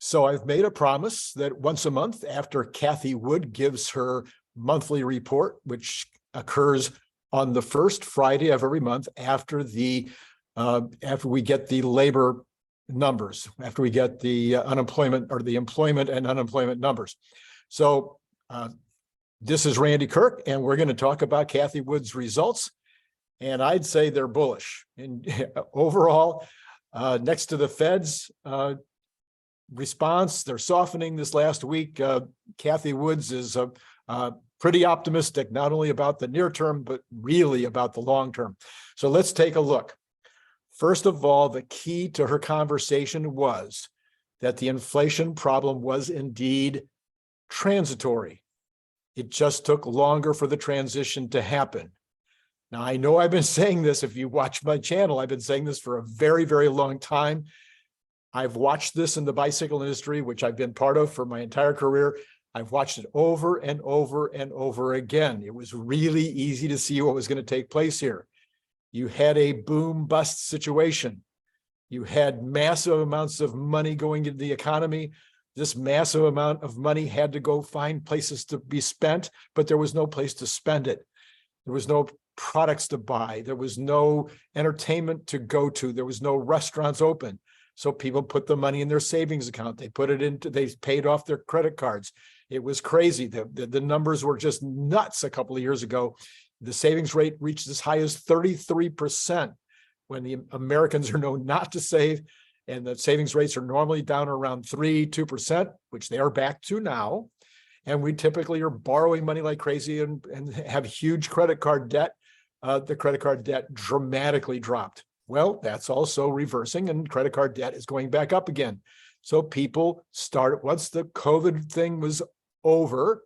So I've made a promise that once a month, after Cathie Wood gives her monthly report, which occurs on the first Friday of every month after we get the labor numbers, after we get the unemployment or the employment and unemployment numbers. So this is Randy Kirk, and we're going to talk about Cathie Wood's results. And I'd say they're bullish. And overall, next to the Fed's response, they're softening this last week. Cathie Wood's is pretty optimistic, not only about the near term, but really about the long term. So let's take a look. First of all, the key to her conversation was that the inflation problem was indeed transitory. It just took longer for the transition to happen. Now, I know I've been saying this, if you watch my channel, I've been saying this for a very, very long time. I've watched this in the bicycle industry, which I've been part of for my entire career. I've watched it over and over and over again. It was really easy to see what was going to take place here. You had a boom bust situation. You had massive amounts of money going into the economy. This massive amount of money had to go find places to be spent, but there was no place to spend it. There was no products to buy. There was no entertainment to go to. There was no restaurants open. So people put the money in their savings account. They put it into, they paid off their credit cards. It was crazy. The numbers were just nuts a couple of years ago. The savings rate reached as high as 33% when the Americans are known not to save. And the savings rates are normally down around 2%, which they are back to now. And we typically are borrowing money like crazy and have huge credit card debt. The credit card debt dramatically dropped. Well, that's also reversing, and credit card debt is going back up again. So people started, once the COVID thing was over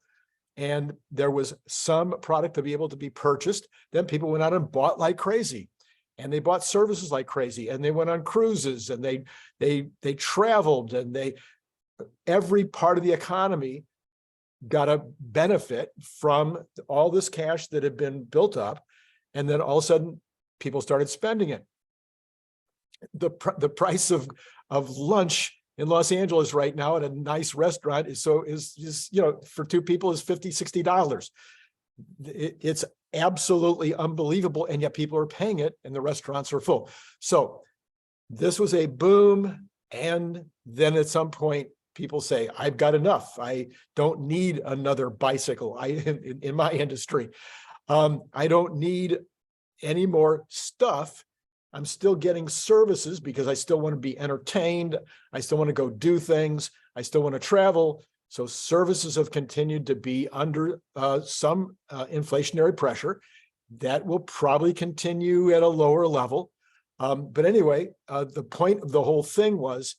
and there was some product to be able to be purchased, then people went out and bought like crazy. And they bought services like crazy, and they went on cruises, and they traveled, and every part of the economy got a benefit from all this cash that had been built up. And then all of a sudden, people started spending it. The price of lunch in Los Angeles right now at a nice restaurant is for two people is $50–$60. It's absolutely unbelievable, and yet people are paying it, and the restaurants are full. So this was a boom, and then at some point people say, I've got enough. I don't need another bicycle. In my industry, I don't need any more stuff. I'm still getting services because I still want to be entertained. I still want to go do things. I still want to travel. So services have continued to be under some inflationary pressure. That will probably continue at a lower level. But anyway, the point of the whole thing was,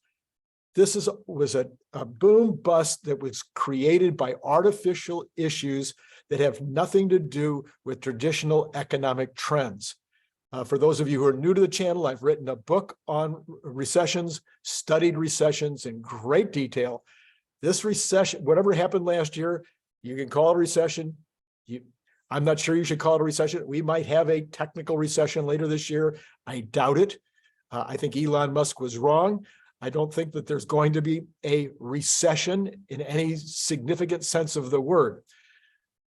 this was a boom bust that was created by artificial issues that have nothing to do with traditional economic trends. For those of you who are new to the channel, I've written a book on recessions, studied recessions in great detail. This recession, whatever happened last year, you can call it a recession. I'm not sure you should call it a recession. We might have a technical recession later this year. I doubt it. I think Elon Musk was wrong. I don't think that there's going to be a recession in any significant sense of the word.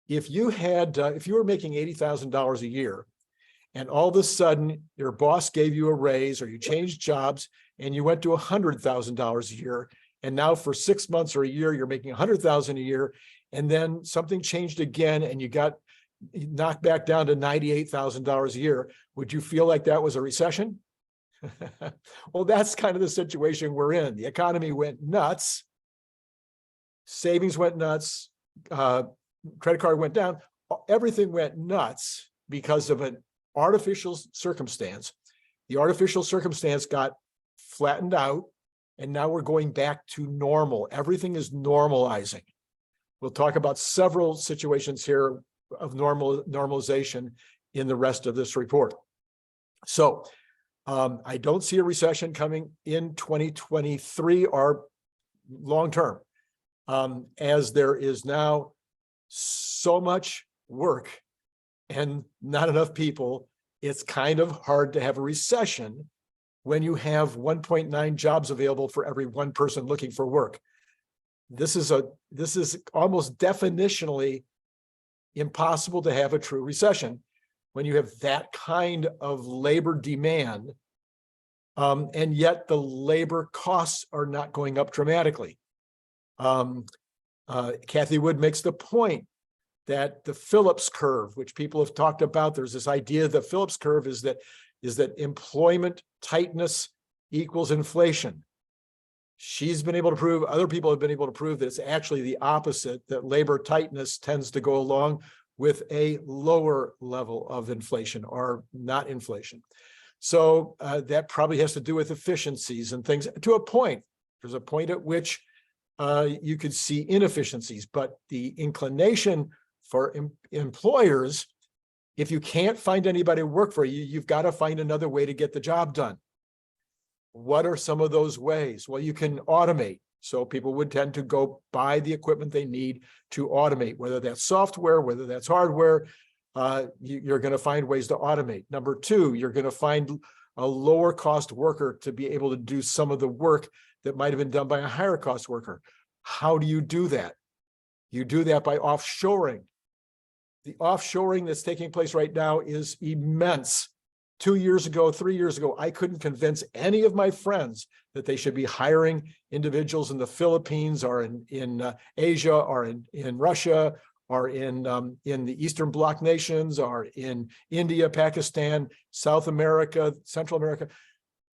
If you were making $80,000 a year, and all of a sudden your boss gave you a raise, or you changed jobs and you went to $100,000 a year, and now for 6 months or a year, you're making $100,000 a year, and then something changed again and you got knocked back down to $98,000 a year, would you feel like that was a recession? Well, that's kind of the situation we're in. The economy went nuts. Savings went nuts. Credit card went down. Everything went nuts because of an artificial circumstance. The artificial circumstance got flattened out, and now we're going back to normal. Everything is normalizing. We'll talk about several situations here of normalization in the rest of this report. So I don't see a recession coming in 2023 or long term, as there is now so much work and not enough people. It's kind of hard to have a recession when you have 1.9 jobs available for every one person looking for work. This is almost definitionally impossible to have a true recession when you have that kind of labor demand, and yet the labor costs are not going up dramatically. Cathie Wood makes the point that the Phillips curve, which people have talked about, there's this idea the Phillips curve is that employment tightness equals inflation. She's been able to prove, other people have been able to prove that it's actually the opposite, that labor tightness tends to go along with a lower level of inflation or not inflation. So that probably has to do with efficiencies and things to a point. There's a point at which you could see inefficiencies, but the inclination for employers, if you can't find anybody to work for you, you've got to find another way to get the job done. What are some of those ways? Well, you can automate. So people would tend to go buy the equipment they need to automate, whether that's software, whether that's hardware. You're going to find ways to automate. Number two, you're going to find a lower cost worker to be able to do some of the work that might have been done by a higher cost worker. How do you do that? You do that by offshoring. The offshoring that's taking place right now is immense. 2 years ago, 3 years ago, I couldn't convince any of my friends that they should be hiring individuals in the Philippines or in Asia or in Russia or in the Eastern Bloc nations or in India, Pakistan, South America, Central America.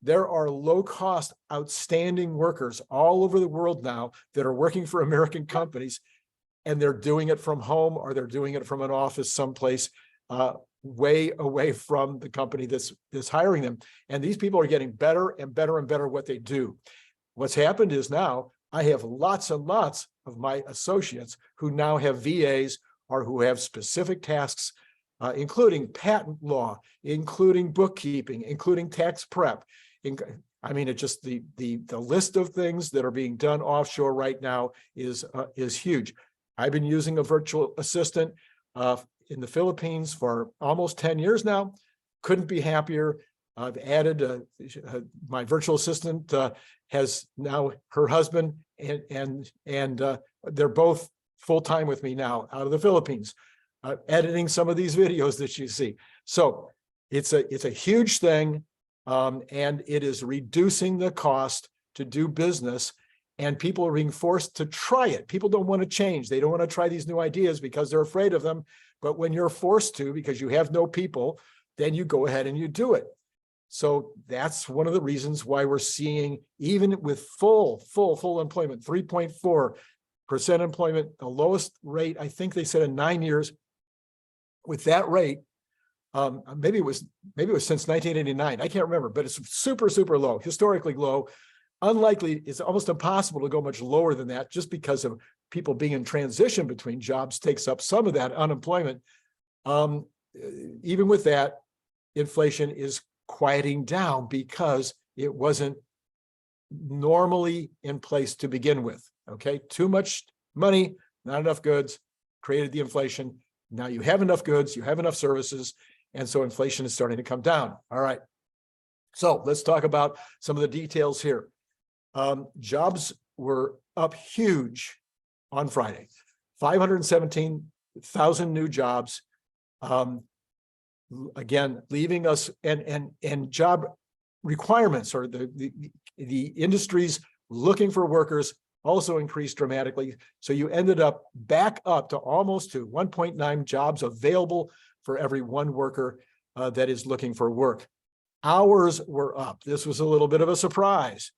There are low-cost, outstanding workers all over the world now that are working for American companies, and they're doing it from home or they're doing it from an office someplace way away from the company that's hiring them. And these people are getting better and better and better at what they do. What's happened is now I have lots and lots of my associates who now have VAs or who have specific tasks, including patent law, including bookkeeping, including tax prep. I mean, it just the list of things that are being done offshore right now is huge. I've been using a virtual assistant in the Philippines for almost 10 years now. Couldn't be happier. I've added my virtual assistant has now her husband and they're both full-time with me now out of the Philippines, editing some of these videos that you see. So it's a huge thing, and it is reducing the cost to do business. And people are being forced to try it. People don't want to change. They don't want to try these new ideas because they're afraid of them. But when you're forced to, because you have no people, then you go ahead and you do it. So that's one of the reasons why we're seeing, even with full employment, 3.4% employment, the lowest rate, I think they said in 9 years. With that rate, maybe it was since 1989. I can't remember, but it's super low, historically low. Unlikely, it's almost impossible to go much lower than that, just because of people being in transition between jobs takes up some of that unemployment. Even with that, inflation is quieting down because it wasn't normally in place to begin with. Okay, too much money, not enough goods, created the inflation. Now you have enough goods, you have enough services, and so inflation is starting to come down. All right, so let's talk about some of the details here. Jobs were up huge on Friday, 517,000 new jobs. Again, leaving us and job requirements, or the industries looking for workers, also increased dramatically. So you ended up back up to almost to 1.9 jobs available for every one worker that is looking for work. Hours were up. This was a little bit of a surprise.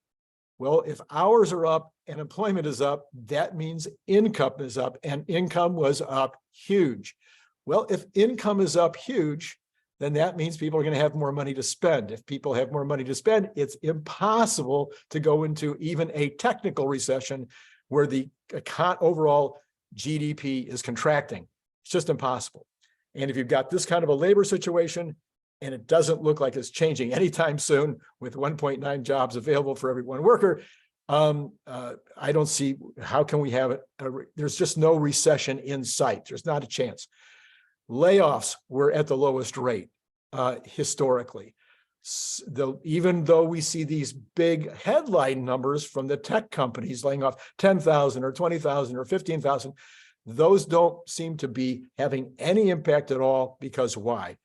Well, if hours are up and employment is up, that means income is up, and income was up huge. Well, if income is up huge, then that means people are going to have more money to spend. If people have more money to spend, it's impossible to go into even a technical recession where the overall GDP is contracting. It's just impossible. And if you've got this kind of a labor situation, and it doesn't look like it's changing anytime soon with 1.9 jobs available for every one worker, I don't see how can we have it. There's just no recession in sight. There's not a chance. Layoffs were at the lowest rate historically. Even though we see these big headline numbers from the tech companies laying off 10,000 or 20,000 or 15,000, those don't seem to be having any impact at all. Because why?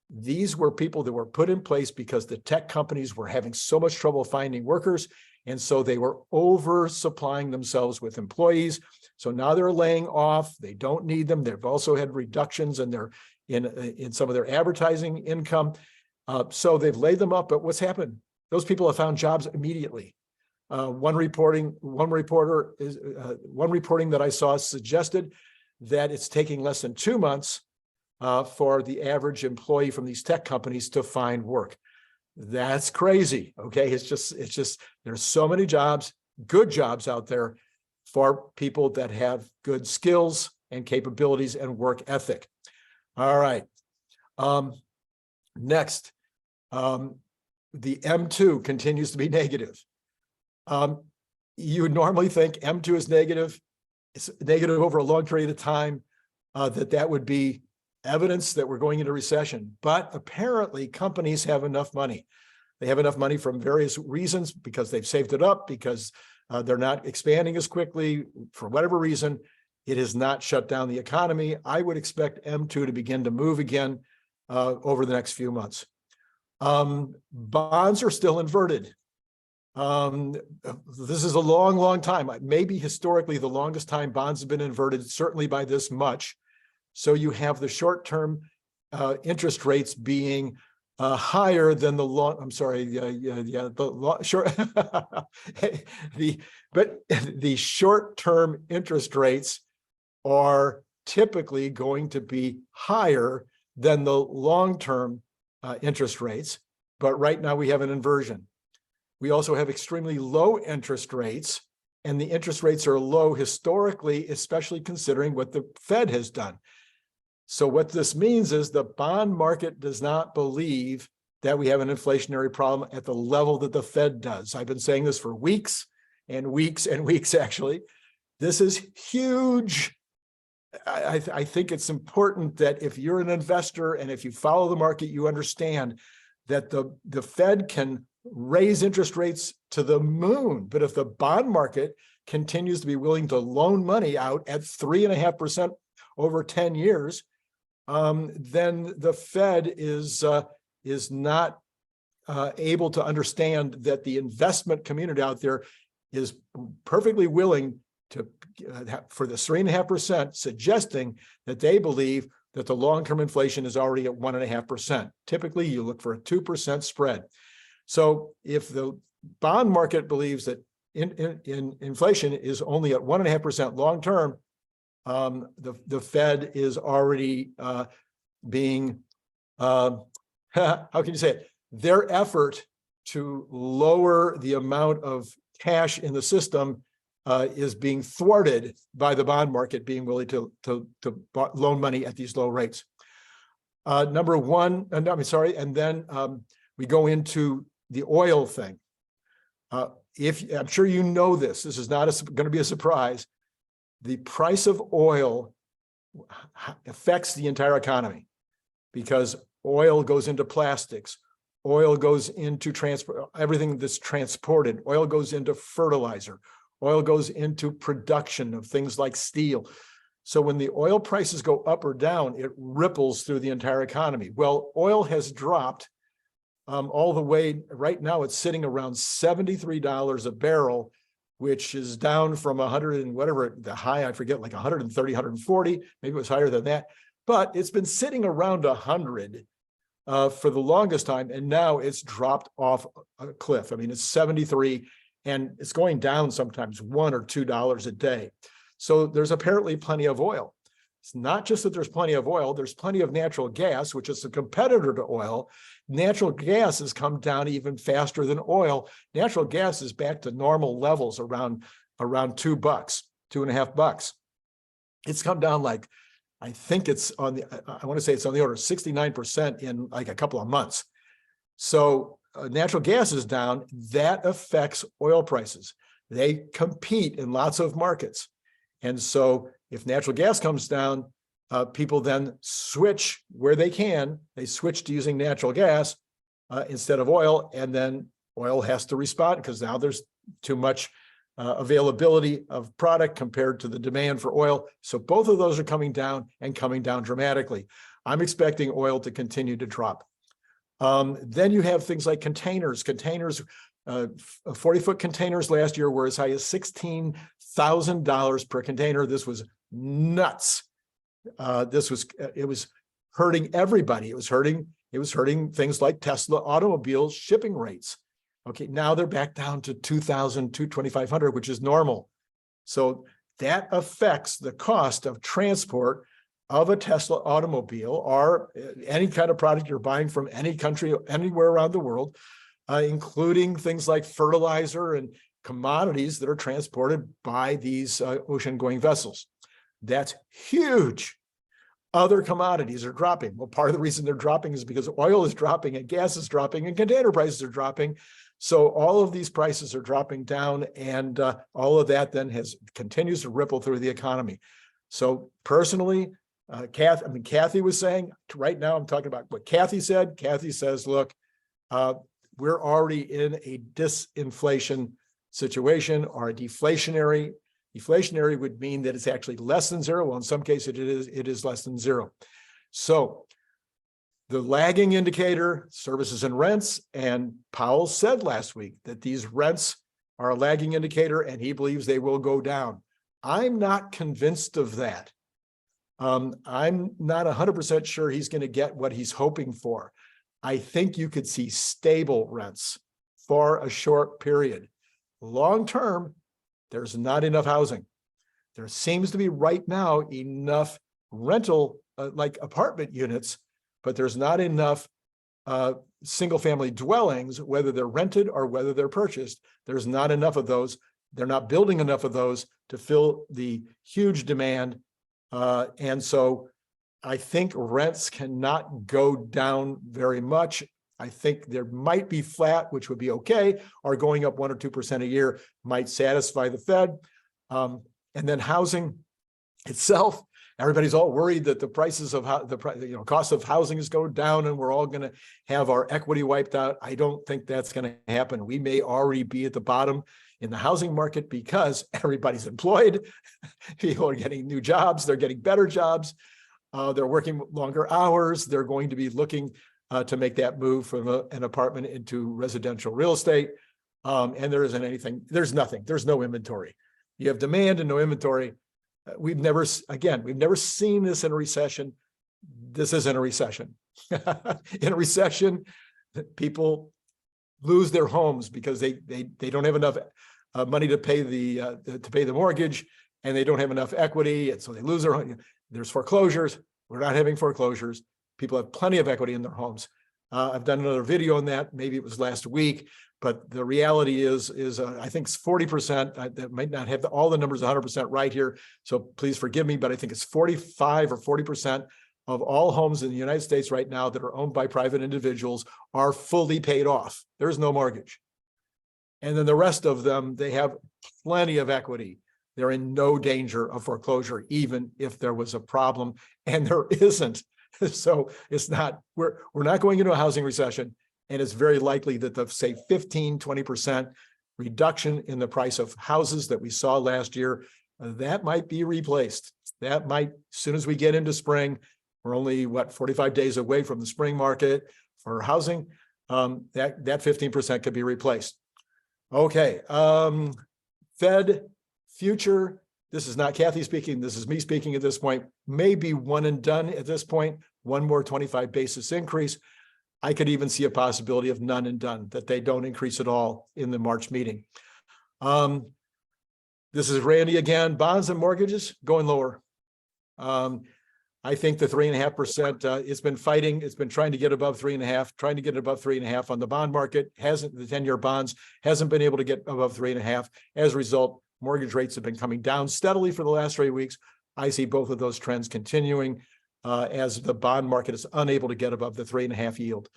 These were people that were put in place because the tech companies were having so much trouble finding workers. And so they were oversupplying themselves with employees. So now they're laying off. They don't need them. They've also had reductions in in some of their advertising income. So they've laid them up. But what's happened? Those people have found jobs immediately. One reporting that I saw suggested that it's taking less than 2 months for the average employee from these tech companies to find work. That's crazy. Okay, it's just there's so many jobs, good jobs out there for people that have good skills and capabilities and work ethic. All right. Next, the M2 continues to be negative. You would normally think M2 is negative. It's negative over a long period of time, that would be evidence that we're going into recession. But apparently companies have enough money. They have enough money from various reasons, because they've saved it up, because they're not expanding as quickly, for whatever reason. It has not shut down the economy. I would expect M2 to begin to move again over the next few months. Bonds are still inverted. This is a long, long time. Maybe historically the longest time bonds have been inverted, certainly by this much. So you have the short-term interest rates being higher than the long. I'm sorry, the short-term interest rates are typically going to be higher than the long-term interest rates. But right now we have an inversion. We also have extremely low interest rates, and the interest rates are low historically, especially considering what the Fed has done. So what this means is the bond market does not believe that we have an inflationary problem at the level that the Fed does. I've been saying this for weeks and weeks and weeks, actually. This is huge. I think it's important that if you're an investor and if you follow the market, you understand that the Fed can raise interest rates to the moon. But if the bond market continues to be willing to loan money out at 3.5% over 10 years, then the Fed is not able to understand that the investment community out there is perfectly willing to for the 3.5%, suggesting that they believe that the long-term inflation is already at 1.5%. Typically, you look for a 2% spread. So if the bond market believes that inflation is only at 1.5% long-term, the Fed is already being, how can you say it? Their effort to lower the amount of cash in the system is being thwarted by the bond market being willing to loan money at these low rates. Number one, and then we go into the oil thing. I'm sure you know this is not going to be a surprise. The price of oil affects the entire economy because oil goes into plastics, oil goes into transport, everything that's transported, oil goes into fertilizer, oil goes into production of things like steel. So when the oil prices go up or down, it ripples through the entire economy. Well, oil has dropped all the way, right now it's sitting around $73 a barrel, which is down from 100 and whatever, the high, I forget, like 130, 140, maybe it was higher than that. But it's been sitting around 100 for the longest time, and now it's dropped off a cliff. I mean, it's 73, and it's going down sometimes $1 or $2 a day. So there's apparently plenty of oil. It's not just that there's plenty of oil, there's plenty of natural gas, which is a competitor to oil. Natural gas has come down even faster than oil. Natural gas is back to normal levels around $2, $2.50. It's come down like, I think it's on the, I want to say it's on the order of 69% in like a couple of months. So natural gas is down. That affects oil prices. They compete in lots of markets. And so if natural gas comes down, people then switch where they can. They switch to using natural gas. instead of oil, and then oil has to respond because now there's too much availability of product compared to the demand for oil. So both of those are coming down and coming down dramatically. I'm expecting oil to continue to drop. Then you have things like containers. 40-foot containers last year were as high as $16,000 per container. This was nuts. It was hurting everybody. It was hurting things like Tesla automobiles shipping rates. Okay, now they're back down to $2,000, $2,500, which is normal. So that affects the cost of transport of a Tesla automobile or any kind of product you're buying from any country, anywhere around the world, including things like fertilizer and commodities that are transported by these ocean-going vessels. That's huge. Other commodities are dropping. Well, part of the reason they're dropping is because oil is dropping and gas is dropping and container prices are dropping. So all of these prices are dropping down, and all of that then continues to ripple through the economy. So personally, Cathie was saying, right now I'm talking about what Cathie said. Cathie says, look, we're already in a disinflation situation or a deflationary. Deflationary would mean that it's actually less than zero. Well, in some cases it is less than zero. So the lagging indicator, services and rents, and Powell said last week that these rents are a lagging indicator and he believes they will go down. I'm not convinced of that. I'm not 100% sure he's going to get what he's hoping for. I think you could see stable rents for a short period. Long term, there's not enough housing. There seems to be right now enough rental, like apartment units, but there's not enough single family dwellings, whether they're rented or whether they're purchased. There's not enough of those. They're not building enough of those to fill the huge demand. And so I think rents cannot go down very much. I think there might be flat, which would be okay, or going up 1 or 2% a year might satisfy the Fed. And then housing itself, everybody's all worried that the prices of cost of housing is going down and we're all going to have our equity wiped out. I don't think that's going to happen. We may already be at the bottom in the housing market because everybody's employed. People are getting new jobs. They're getting better jobs. They're working longer hours. They're going to be looking to make that move from an apartment into residential real estate. And there isn't anything, there's nothing, there's no inventory. You have demand and no inventory. We've never seen this in a recession. This isn't a recession. In a recession, people lose their homes because they don't have enough money to pay the mortgage, and they don't have enough equity, and so they lose their home. There's foreclosures. We're not having foreclosures. People have plenty of equity in their homes. I've done another video on that. Maybe it was last week, but the reality is I think it's 40%. That might not have all the numbers 100% right here, so please forgive me, but I think it's 45 or 40% of all homes in the United States right now that are owned by private individuals are fully paid off. There's no mortgage. And then the rest of them, they have plenty of equity. They're in no danger of foreclosure, even if there was a problem, and there isn't. So it's not, we're not going into a housing recession, and it's very likely that the, say, 15-20% reduction in the price of houses that we saw last year, that might be replaced. That might, as soon as we get into spring, we're only, 45 days away from the spring market for housing, that 15% could be replaced. Okay, Fed future, this is not Cathie speaking, this is me speaking at this point, maybe one and done at this point, one more 25 basis increase. I could even see a possibility of none and done, that they don't increase at all in the March meeting. This is Randy again, bonds and mortgages going lower. I think the 3.5%, it's been fighting, it's been trying to get above 3.5, trying to get above 3.5 on the bond market, hasn't, the 10-year bonds hasn't been able to get above 3.5. As a result, mortgage rates have been coming down steadily for the last 3 weeks. I see both of those trends continuing as the bond market is unable to get above the 3.5 yield.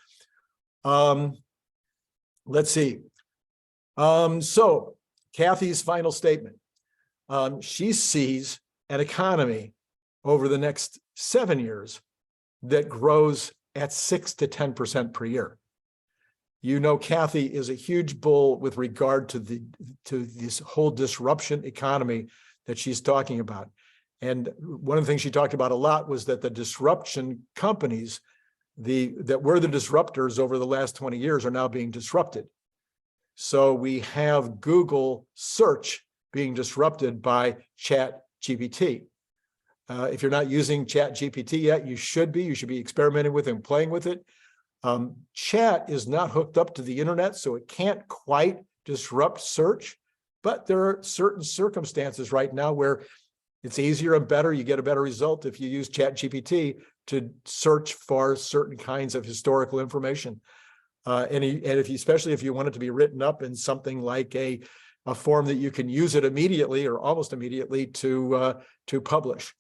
Let's see. So Cathie's final statement. She sees an economy over the next 7 years that grows at 6 to 10% per year. You know, Cathie is a huge bull with regard to this whole disruption economy that she's talking about. And one of the things she talked about a lot was that the disruption companies, that were the disruptors over the last 20 years, are now being disrupted. So we have Google search being disrupted by ChatGPT. If you're not using ChatGPT yet, you should be. You should be experimenting with it and playing with it. Chat is not hooked up to the internet, so it can't quite disrupt search. But there are certain circumstances right now where it's easier and better. You get a better result if you use ChatGPT to search for certain kinds of historical information. Especially if you want it to be written up in something like a form that you can use it immediately or almost immediately to publish.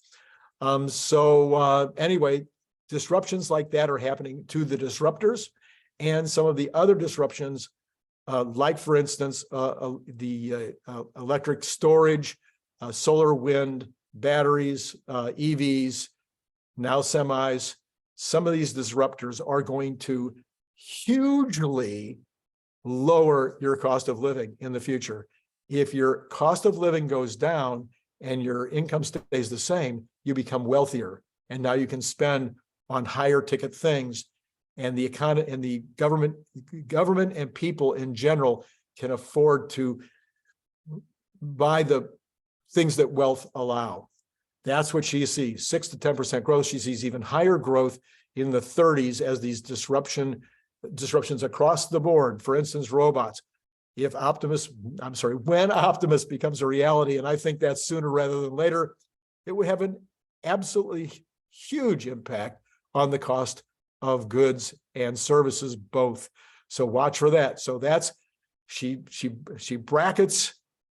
Anyway, disruptions like that are happening to the disruptors, and some of the other disruptions, like for instance, the electric storage, solar, wind, batteries, EVs, now semis. Some of these disruptors are going to hugely lower your cost of living in the future. If your cost of living goes down and your income stays the same, you become wealthier, and now you can spend on higher ticket things, and the economy and the government and people in general can afford to buy the things that wealth allow. That's what she sees, 6 to 10% growth. She sees even higher growth in the 30s as these disruptions across the board. For instance, robots. When Optimus becomes a reality, and I think that's sooner rather than later, it would have an absolutely huge impact on the cost of goods and services both. So watch for that. So that's, she brackets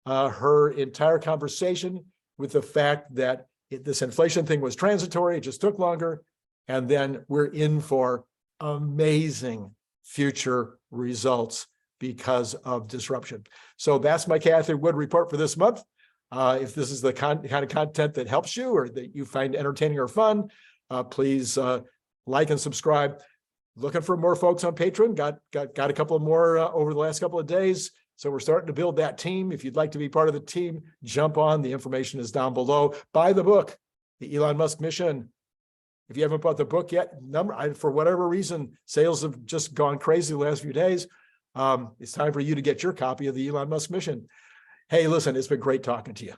her entire conversation with the fact that this inflation thing was transitory, it just took longer, and then we're in for amazing future results because of disruption. So that's my Cathie Wood report for this month. If this is the kind of content that helps you or that you find entertaining or fun, please like and subscribe. Looking for more folks on Patreon. Got a couple more over the last couple of days. So we're starting to build that team. If you'd like to be part of the team, jump on. The information is down below. Buy the book, The Elon Musk Mission. If you haven't bought the book yet, for whatever reason, sales have just gone crazy the last few days. It's time for you to get your copy of The Elon Musk Mission. Hey, listen, it's been great talking to you.